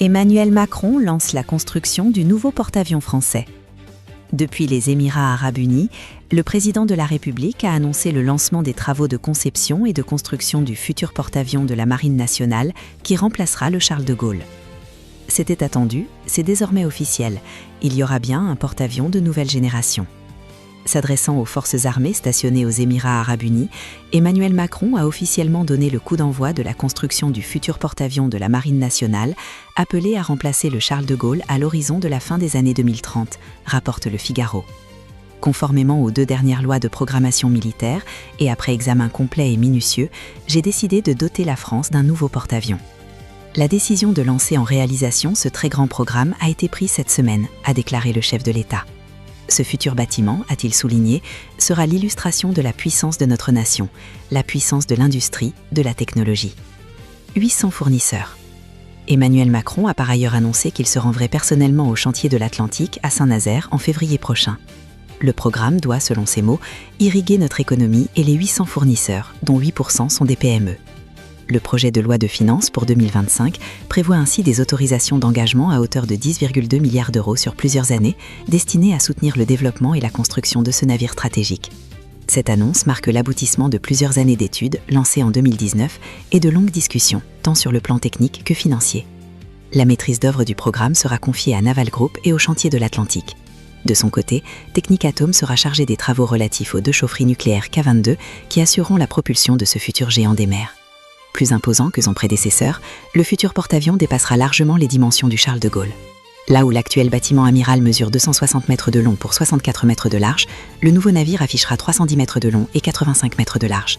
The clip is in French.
Emmanuel Macron lance la construction du nouveau porte-avions français. Depuis les Émirats arabes unis, le président de la République a annoncé le lancement des travaux de conception et de construction du futur porte-avions de la Marine nationale qui remplacera le Charles de Gaulle. C'était attendu, c'est désormais officiel. Il y aura bien un porte-avions de nouvelle génération. S'adressant aux forces armées stationnées aux Émirats arabes unis, Emmanuel Macron a officiellement donné le coup d'envoi de la construction du futur porte-avions de la Marine nationale, appelé à remplacer le Charles de Gaulle à l'horizon de la fin des années 2030, rapporte Le Figaro. Conformément aux 2 dernières lois de programmation militaire, et après examen complet et minutieux, j'ai décidé de doter la France d'un nouveau porte-avions. La décision de lancer en réalisation ce très grand programme a été prise cette semaine, a déclaré le chef de l'État. Ce futur bâtiment, a-t-il souligné, sera l'illustration de la puissance de notre nation, la puissance de l'industrie, de la technologie. 800 fournisseurs. Emmanuel Macron a par ailleurs annoncé qu'il se rendrait personnellement au chantier de l'Atlantique à Saint-Nazaire en février prochain. Le programme doit, selon ses mots, irriguer notre économie et les 800 fournisseurs, dont 8% sont des PME. Le projet de loi de finances pour 2025 prévoit ainsi des autorisations d'engagement à hauteur de 10,2 milliards d'euros sur plusieurs années, destinées à soutenir le développement et la construction de ce navire stratégique. Cette annonce marque l'aboutissement de plusieurs années d'études lancées en 2019 et de longues discussions, tant sur le plan technique que financier. La maîtrise d'œuvre du programme sera confiée à Naval Group et au chantier de l'Atlantique. De son côté, Technip sera chargé des travaux relatifs aux 2 chaufferies nucléaires K22 qui assureront la propulsion de ce futur géant des mers. Plus imposant que son prédécesseur, le futur porte-avions dépassera largement les dimensions du Charles de Gaulle. Là où l'actuel bâtiment amiral mesure 260 mètres de long pour 64 mètres de large, le nouveau navire affichera 310 mètres de long et 85 mètres de large.